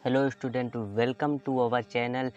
Hello student, welcome to our channel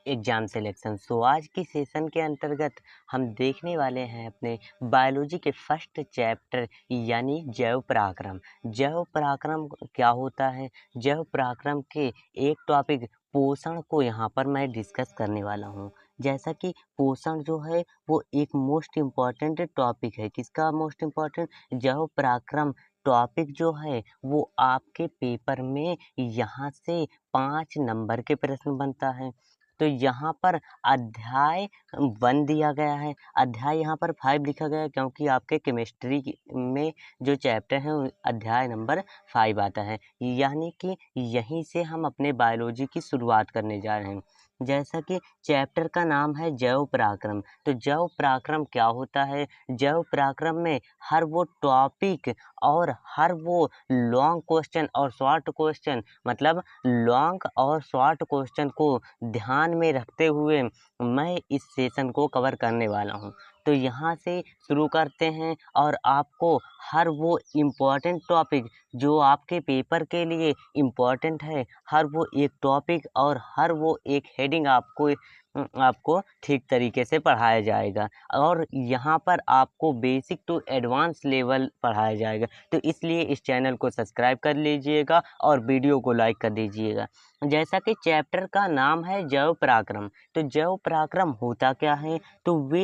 Exam Selection. आज की session के अंतर्गत हम देखने वाले हैं अपने बायोलॉजी के फर्स्ट चैप्टर यानी जैव पराक्रम। जैव पराक्रम क्या होता है? जैव पराक्रम के एक टॉपिक पोषण को यहाँ पर मैं डिस्कस करने वाला हूँ। जैसा कि पोषण जो है वो एक मोस्ट इम्पॉर्टेंट टॉपिक है। किसका मोस्ट इम्पॉर्टेंट? जैव पराक्रम टॉपिक जो है वो आपके पेपर में यहाँ से 5 नंबर के प्रश्न बनता है। तो यहाँ पर अध्याय 1 दिया गया है, अध्याय यहाँ पर 5 लिखा गया है क्योंकि आपके केमिस्ट्री में जो चैप्टर है अध्याय नंबर 5 आता है। यानी कि यहीं से हम अपने बायोलॉजी की शुरुआत करने जा रहे हैं। जैसा कि चैप्टर का नाम है जैव पराक्रम। तो जैव पराक्रम क्या होता है? जैव पराक्रम में हर वो टॉपिक और हर वो लॉन्ग क्वेश्चन और शॉर्ट क्वेश्चन, मतलब लॉन्ग और शॉर्ट क्वेश्चन को ध्यान में रखते हुए मैं इस सेशन को कवर करने वाला हूँ। तो यहाँ से शुरू करते हैं और आपको हर वो इम्पोर्टेंट टॉपिक जो आपके पेपर के लिए इम्पोर्टेंट है, हर वो एक टॉपिक और हर वो एक हेडिंग आपको ठीक तरीके से पढ़ाया जाएगा और यहाँ पर आपको बेसिक टू एडवांस लेवल पढ़ाया जाएगा। तो इसलिए इस चैनल को सब्सक्राइब कर लीजिएगा और वीडियो को लाइक कर दीजिएगा। जैसा कि चैप्टर का नाम है जैव पराक्रम, तो जैव पराक्रम होता क्या है? तो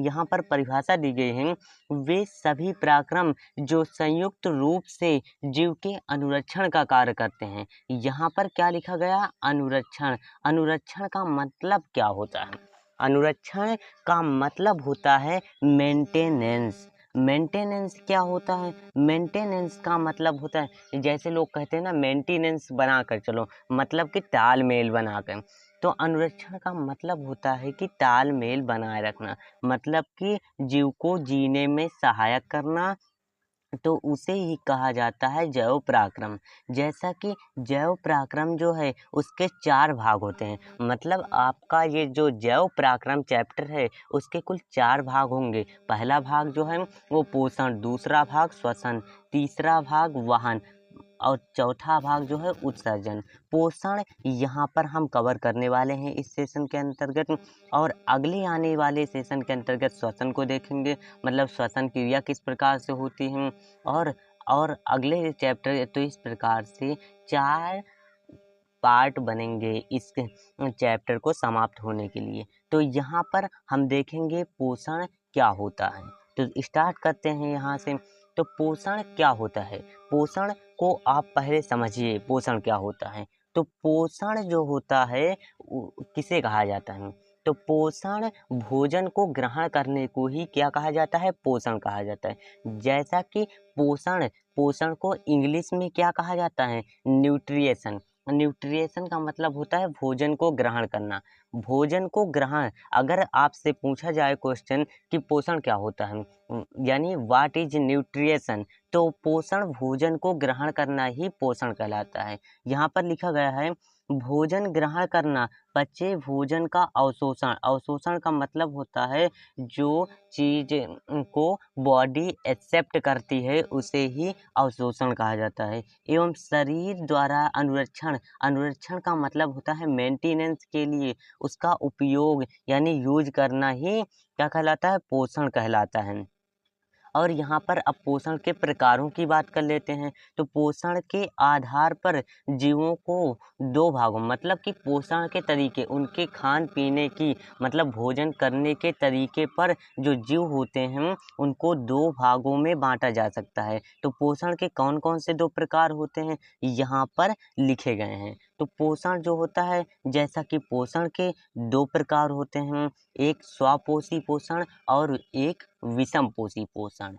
यहाँ पर परिभाषा दी गई है, वे सभी पराक्रम जो संयुक्त रूप से जीव के अनुरक्षण का कार्य करते हैं। यहाँ पर क्या लिखा गया? अनुरक्षण। अनुरक्षण का मतलब क्या होता है? अनुरक्षण का मतलब होता है मेंटेनेंस। मेंटेनेंस क्या होता है? मेंटेनेंस का मतलब होता है, जैसे लोग कहते हैं ना, मेंटेनेंस बना कर चलो, मतलब कि तालमेल बना कर। तो अनुरक्षण का मतलब होता है कि तालमेल बनाए रखना, मतलब कि जीव को जीने में सहायक करना, तो उसे ही कहा जाता है जैव पराक्रम। जैसा कि जैव पराक्रम जो है उसके 4 भाग होते हैं, मतलब आपका ये जो जैव पराक्रम चैप्टर है उसके कुल 4 भाग होंगे। पहला भाग जो है वो पोषण, दूसरा भाग श्वसन, तीसरा भाग वहन और चौथा भाग जो है उत्सर्जन। पोषण यहाँ पर हम कवर करने वाले हैं इस सेशन के अंतर्गत, और अगले आने वाले सेशन के अंतर्गत श्वसन को देखेंगे, मतलब श्वसन क्रिया किस प्रकार से होती है। और अगले चैप्टर, तो इस प्रकार से 4 पार्ट बनेंगे इस चैप्टर को समाप्त होने के लिए। तो यहाँ पर हम देखेंगे पोषण क्या होता है। तो स्टार्ट करते हैं यहाँ से। तो पोषण क्या होता है? पोषण को आप पहले समझिए, पोषण क्या होता है। तो पोषण जो होता है किसे कहा जाता है? तो पोषण, भोजन को ग्रहण करने को ही क्या कहा जाता है? पोषण कहा जाता है। जैसा कि पोषण पोषण को इंग्लिश में क्या कहा जाता है? न्यूट्रिएशन। न्यूट्रिएशन का मतलब होता है भोजन को ग्रहण करना। भोजन को ग्रहण, अगर आपसे पूछा जाए क्वेश्चन कि पोषण क्या होता है, यानी व्हाट इज न्यूट्रिएशन, तो पोषण, भोजन को ग्रहण करना ही पोषण कहलाता है। यहाँ पर लिखा गया है भोजन ग्रहण करना, पचे भोजन का अवशोषण। अवशोषण का मतलब होता है जो चीज को बॉडी एक्सेप्ट करती है उसे ही अवशोषण कहा जाता है। एवं शरीर द्वारा अनुरक्षण, अनुरक्षण का मतलब होता है मेंटेनेंस के लिए उसका उपयोग यानी यूज करना ही क्या कहलाता है? पोषण कहलाता है। और यहाँ पर अब पोषण के प्रकारों की बात कर लेते हैं। तो पोषण के आधार पर जीवों को 2 भागों, मतलब कि पोषण के तरीके, उनके खान पीने की, मतलब भोजन करने के तरीके पर जो जीव होते हैं उनको 2 भागों में बांटा जा सकता है। तो पोषण के कौन कौन से 2 प्रकार होते हैं यहाँ पर लिखे गए हैं। तो पोषण जो होता है, जैसा कि पोषण के 2 प्रकार होते हैं, एक स्वपोषी पोषण और एक विषमपोषी पोषण।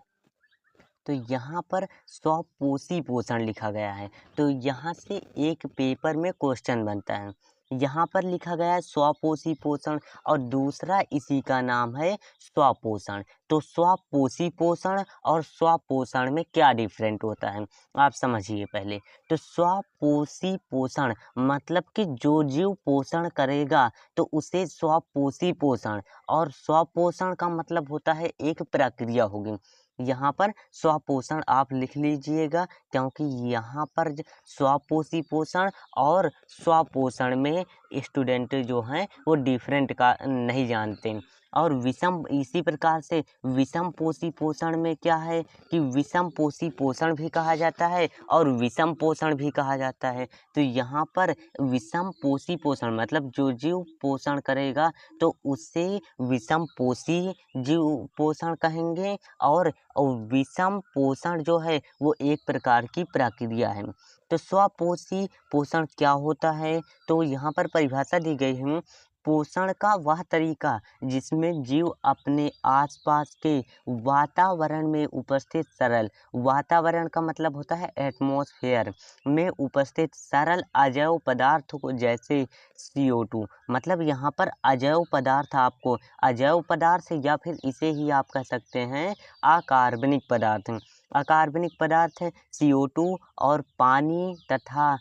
तो यहाँ पर स्वपोषी पोषण लिखा गया है। तो यहाँ से एक पेपर में क्वेश्चन बनता है। यहाँ पर लिखा गया है स्वपोषी पोषण और दूसरा इसी का नाम है स्वपोषण। तो स्वपोषी पोषण और स्वपोषण में क्या डिफरेंट होता है आप समझिए पहले। तो स्वपोषी पोषण मतलब कि जो जीव पोषण करेगा तो उसे स्वपोषी पोषण, और स्वपोषण का मतलब होता है एक प्रक्रिया होगी। यहाँ पर स्वपोषण आप लिख लीजिएगा, क्योंकि यहाँ पर स्वपोषी पोषण और स्वपोषण में स्टूडेंट जो हैं वो डिफरेंट का नहीं जानते। और विषम इसी प्रकार से विषम पोषी पोषण में क्या है कि विषम पोषी पोषण भी कहा जाता है और विषम पोषण भी कहा जाता है। तो यहाँ पर विषम पोषी पोषण मतलब जो जीव पोषण करेगा तो उसे विषम पोषी जीव पोषण कहेंगे। और विषम पोषण जो है वो एक प्रकार की प्रक्रिया है। तो स्वपोषी पोषण क्या होता है, तो यहाँ पर परिभाषा दी गई है, पोषण का वह तरीका जिसमें जीव अपने आसपास के वातावरण में उपस्थित सरल, वातावरण का मतलब होता है एटमॉस्फेयर में उपस्थित सरल अजैव पदार्थ को, जैसे CO2, मतलब यहाँ पर अजैव पदार्थ, आपको अजैव पदार्थ या फिर इसे ही आप कह सकते हैं अकार्बनिक पदार्थ। अकार्बनिक पदार्थ CO2 और पानी तथा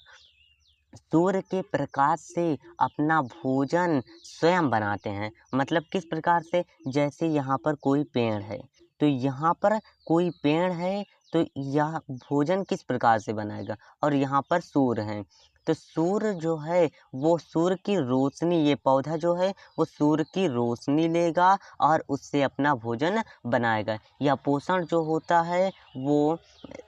सूर्य के प्रकाश से अपना भोजन स्वयं बनाते हैं। मतलब किस प्रकार से, जैसे यहाँ पर कोई पेड़ है, तो यहाँ पर कोई पेड़ है तो यह भोजन किस प्रकार से बनाएगा, और यहाँ पर सूर्य है तो सूर्य जो है वो सूर्य की रोशनी, ये पौधा जो है वो सूर्य की रोशनी लेगा और उससे अपना भोजन बनाएगा। यह पोषण जो होता है वो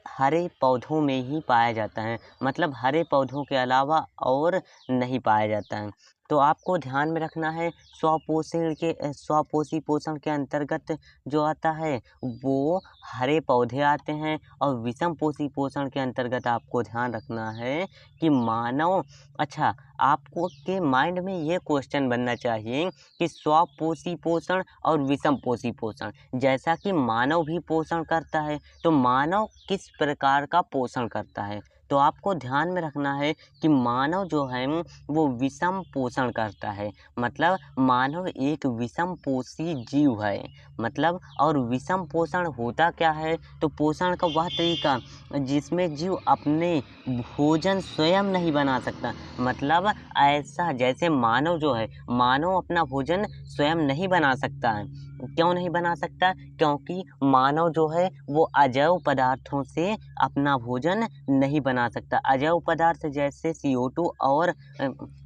हरे पौधों में ही पाया जाता है, मतलब हरे पौधों के अलावा और नहीं पाया जाता है। तो आपको ध्यान में रखना है स्वपोषी पोषण के अंतर्गत जो आता है वो हरे पौधे आते हैं, और विषम पोषी पोषण के अंतर्गत आपको ध्यान रखना है कि मानव, अच्छा आपको के माइंड में ये क्वेश्चन बनना चाहिए कि स्वपोषी पोषण और विषम पोषी पोषण, जैसा कि मानव भी पोषण करता है तो मानव किस प्रकार का पोषण करता है, तो आपको ध्यान में रखना है कि मानव जो है वो विषम पोषण करता है। मतलब मानव एक विषम पोषी जीव है। मतलब और विषम पोषण होता क्या है, तो पोषण का वह तरीका जिसमें जीव अपने भोजन स्वयं नहीं बना सकता। मतलब ऐसा, जैसे मानव जो है, मानव अपना भोजन स्वयं नहीं बना सकता है। क्यों नहीं बना सकता, क्योंकि मानव जो है वो अजैव पदार्थों से अपना भोजन नहीं बना सकता। अजैव पदार्थ जैसे CO2 और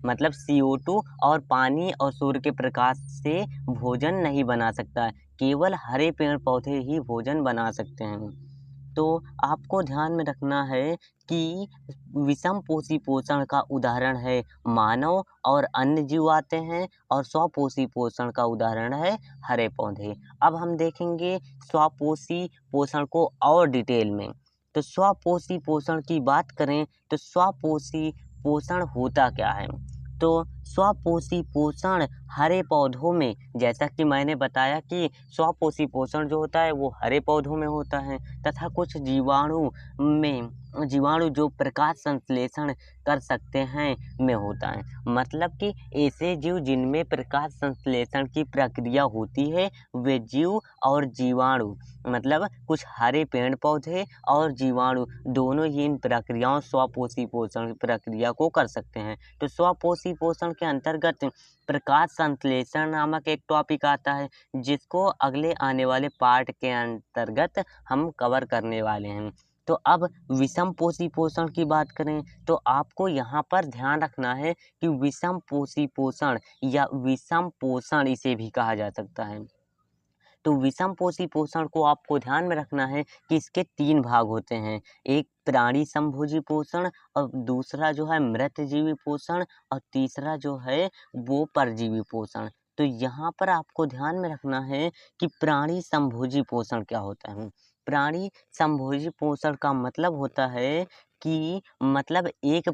मतलब CO2 और पानी और सूर्य के प्रकाश से भोजन नहीं बना सकता है। केवल हरे पेड़ पौधे ही भोजन बना सकते हैं। तो आपको ध्यान में रखना है कि विषम पोषी पोषण का उदाहरण है मानव और अन्य जीव आते हैं, और स्वपोषी पोषण का उदाहरण है हरे पौधे। अब हम देखेंगे स्वपोषी पोषण को और डिटेल में। तो स्वपोषी पोषण की बात करें तो स्वपोषी पोषण होता क्या है, तो स्वपोषी पोषण हरे पौधों में, जैसा कि मैंने बताया कि स्वपोषी पोषण जो होता है वो हरे पौधों में होता है, तथा कुछ जीवाणु जो प्रकाश संश्लेषण कर सकते हैं में होता है। मतलब कि ऐसे जीव जिनमें प्रकाश संश्लेषण की प्रक्रिया होती है वे जीव और जीवाणु, मतलब कुछ हरे पेड़ पौधे और जीवाणु दोनों ही इन प्रक्रियाओं स्वपोषी पोषण प्रक्रिया को कर सकते हैं। तो स्वपोषी पोषण के अंतर्गत प्रकाश संश्लेषण नामक एक टॉपिक आता है, जिसको अगले आने वाले पार्ट के अंतर्गत हम कवर करने वाले हैं। तो अब विषम पोषी पोषण की बात करें तो आपको यहाँ पर ध्यान रखना है कि विषम पोषी पोषण या विषम पोषण इसे भी कहा जा सकता है। तो विषम पोषी पोषण को आपको ध्यान में रखना है कि इसके 3 भाग होते हैं। एक प्राणी समभोजी पोषण, और दूसरा जो है मृतजीवी पोषण, और तीसरा जो है वो परजीवी पोषण। तो यहाँ पर आपको ध्यान में रखना है कि प्राणी समभोजी पोषण क्या होता है। प्राणी समभोजी पोषण का मतलब होता है कि मतलब एक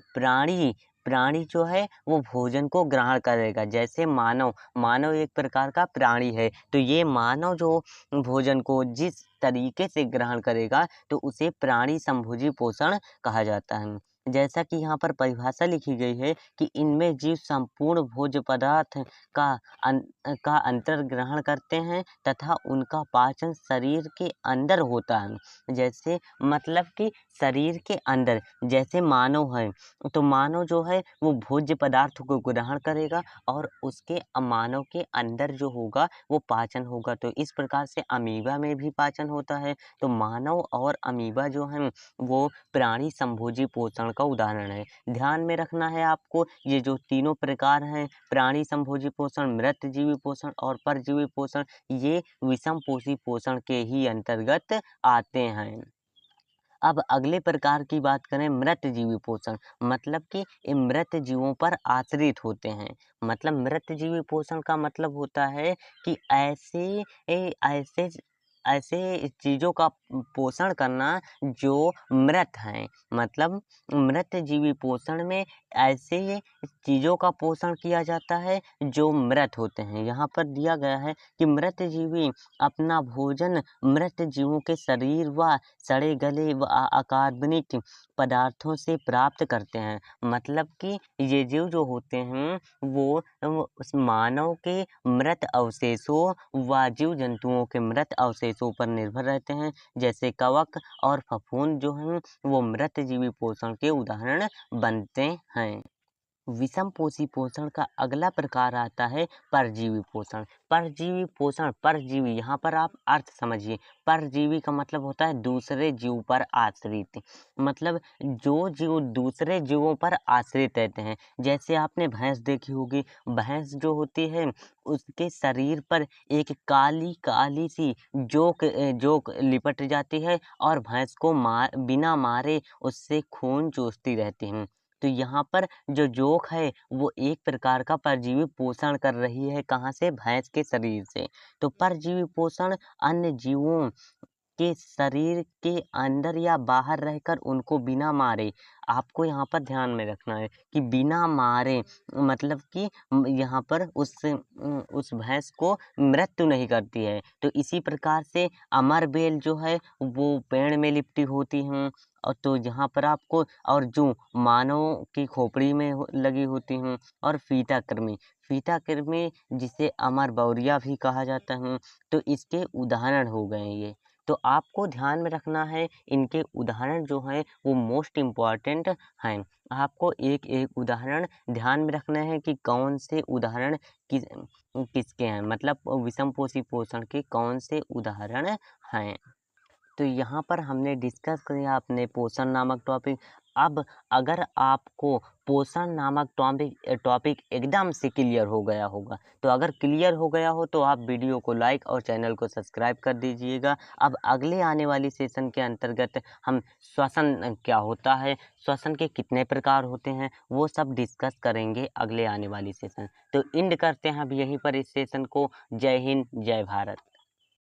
प्राणी जो है वो भोजन को ग्रहण करेगा। जैसे मानव एक प्रकार का प्राणी है, तो ये मानव जो भोजन को जिस तरीके से ग्रहण करेगा तो उसे प्राणी समभोजी पोषण कहा जाता है। जैसा कि यहाँ पर परिभाषा लिखी गई है कि इनमें जीव संपूर्ण भोज्य पदार्थ का का अंतर ग्रहण करते हैं तथा उनका पाचन शरीर के अंदर होता है। जैसे मतलब कि शरीर के अंदर, जैसे मानव है तो मानव जो है वो भोज्य पदार्थ को ग्रहण करेगा और उसके मानव के अंदर जो होगा वो पाचन होगा। तो इस प्रकार से अमीबा में भी पाचन होता है। तो मानव और अमीबा जो है वो प्राणी संभोजी पोषण का उदाहरण है। ध्यान में रखना है आपको, ये जो तीनों प्रकार हैं, प्राणी संभोजी पोषण, मृतजीवी पोषण और परजीवी पोषण, ये विषमपोषी पोषण के ही अंतर्गत आते हैं। अब अगले प्रकार की बात करें, मृतजीवी पोषण, मतलब कि ये मृत जीवों पर आश्रित होते हैं। मतलब मृतजीवी पोषण का मतलब होता है कि ऐसे ऐसे चीज़ों का पोषण करना जो मृत हैं। मतलब मृतजीवी पोषण में ऐसे चीज़ों का पोषण किया जाता है जो मृत होते हैं। यहाँ पर दिया गया है कि मृतजीवी अपना भोजन मृत जीवों के शरीर व सड़े गले व अकार्बनिक पदार्थों से प्राप्त करते हैं। मतलब कि ये जीव जो होते हैं वो उस मानव के मृत अवशेषों व जीव जंतुओं के मृत अवशेषों पर निर्भर रहते हैं। जैसे कवक और फफूंद जो हैं वो मृतजीवी पोषण के उदाहरण बनते हैं। विषमपोषी पोषण का अगला प्रकार आता है परजीवी पोषण। परजीवी पोषण, परजीवी, यहाँ पर आप अर्थ समझिए। परजीवी का मतलब होता है दूसरे जीव पर आश्रित। मतलब जो जीव दूसरे जीवों पर आश्रित रहते हैं। जैसे आपने भैंस देखी होगी, भैंस जो होती है उसके शरीर पर एक काली काली सी जोक लिपट जाती है और भैंस को बिना मारे उससे खून चूसती रहती है। तो यहाँ पर जो जोक है वो एक प्रकार का परजीवी पोषण कर रही है, कहाँ से? भैंस के शरीर से। तो परजीवी पोषण अन्य जीवों के शरीर के अंदर या बाहर रहकर उनको बिना मारे, आपको यहाँ पर ध्यान में रखना है कि बिना मारे, मतलब कि यहाँ पर उस भैंस को मृत्यु नहीं करती है। तो इसी प्रकार से अमर बेल जो है वो पेड़ में लिपटी होती हैं। और तो यहाँ पर आपको, और जो मानव की खोपड़ी में लगी होती हैं। और फीता कृमि जिसे अमर बौरिया भी कहा जाता है। तो इसके उदाहरण हो गए ये। तो आपको ध्यान में रखना है, इनके उदाहरण जो हैं वो मोस्ट इम्पॉर्टेंट हैं। आपको एक एक उदाहरण ध्यान में रखना है कि कौन से उदाहरण किसके हैं, मतलब विषमपोषी पोषण के कौन से उदाहरण हैं। तो यहाँ पर हमने डिस्कस किया अपने पोषण नामक टॉपिक। अब अगर आपको पोषण नामक टॉपिक एकदम से क्लियर हो गया होगा, तो अगर क्लियर हो गया हो तो आप वीडियो को लाइक और चैनल को सब्सक्राइब कर दीजिएगा। अब अगले आने वाली सेशन के अंतर्गत हम श्वसन क्या होता है, श्वसन के कितने प्रकार होते हैं, वो सब डिस्कस करेंगे अगले आने वाली सेशन। तो एंड करते हैं अब यहीं पर इस सेशन को। जय हिंद, जय भारत।